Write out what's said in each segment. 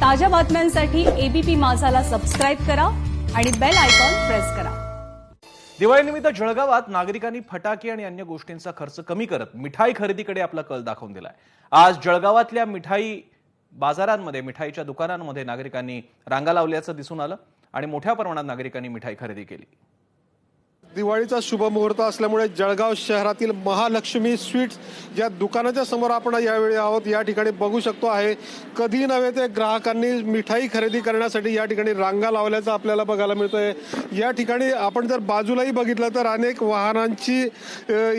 ताज्या बातम्यांसाठी ABP माझाला subscribe करा आणि बेल आयकॉन प्रेस करा। दिवाळीनिमित्त जळगावात नागरिकांनी फटाके आणि अन्य गोष्टींचा खर्च कमी करत मिठाई खरेदीकडे आपला कल दाखवून दिलाय। आज जळगावातल्या मिठाई बाजारांमध्ये मिठाईच्या दुकानांमध्ये नागरिकांनी रांगा लावल्याचं दिसून आलं आणि मोठ्या प्रमाणात नागरिकांनी मिठाई खरेदी केली। दिवाळीचा शुभ मुहूर्त असल्यामुळे जळगाव शहरातील महालक्ष्मी स्वीट्स या दुकानाच्या समोर आपण यावेळी आहोत। या ठिकाणी बघू शकतो आहे कधी नव्हे ते ग्राहकांनी मिठाई खरेदी करण्यासाठी या ठिकाणी रांगा लावल्याचं आपल्याला बघायला मिळतंय। या ठिकाणी आपण जर बाजूलाही बघितलं तर अनेक वाहनांची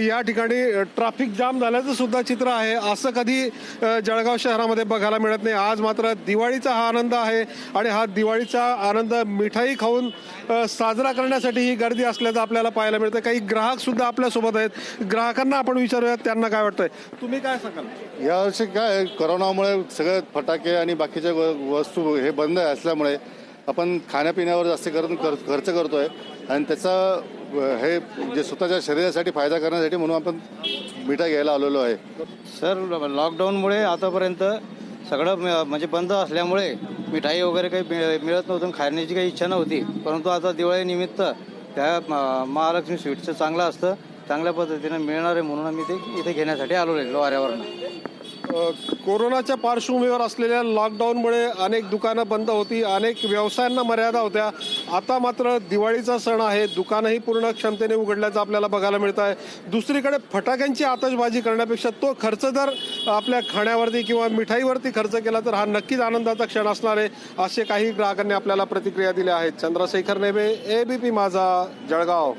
या ठिकाणी ट्रॅफिक जाम झाल्याचं सुद्धा चित्र आहे। असं कधी जळगाव शहरामध्ये बघायला मिळत नाही। आज मात्र दिवाळीचा हा आनंद आहे आणि हा दिवाळीचा आनंद मिठाई खाऊन साजरा करण्यासाठी ही गर्दी असल्याचं आपल्याला पाहायला मिळतं। काही ग्राहक सुद्धा आपल्या सोबत आहेत, ग्राहकांना आपण विचारूयात त्यांना काय वाटतंय। तुम्ही काय सांगाल? यावर्षी काय कोरोनामुळे सगळे फटाके आणि बाकीच्या वस्तू हे बंद असल्यामुळे आपण खाण्यापिण्यावर जास्त खर्च करतोय आणि त्याचा हे जे स्वतःच्या शरीरासाठी फायदा करण्यासाठी म्हणून आपण मिठाई घ्यायला आलेलो आहे। सर, लॉकडाऊनमुळे आतापर्यंत सगळं म्हणजे बंद असल्यामुळे मिठाई वगैरे काही मिळत नव्हतं, खाण्याची काही इच्छा नव्हती। परंतु आता दिवाळीनिमित्त त्या महालक्ष्मी स्वीटचं चांगलं असतं, चांगल्या पद्धतीने मिळणार आहे म्हणून आम्ही ते इथे घेण्यासाठी आलो आहे वाऱ्यावरनं। कोरोनाच्या पार्श्वभूमीवर असलेल्या लॉकडाऊनमुळे अनेक दुकानं बंद होती, अनेक व्यवसायांना मर्यादा होत्या। आता मात्र दिवाळीचा सण आहे, दुकानंही पूर्ण क्षमतेने उघडल्याचं आपल्याला बघायला मिळतं आहे। दुसरीकडे फटाक्यांची आतषबाजी करण्यापेक्षा तो खर्च जर आपल्या खाण्यावरती किंवा मिठाईवरती खर्च केला तर हा नक्कीच आनंदाचा क्षण असणार आहे, असे काही ग्राहकांनी आपल्याला प्रतिक्रिया दिल्या आहेत। चंद्रशेखर नेबे, एबीपी माझा, जळगाव।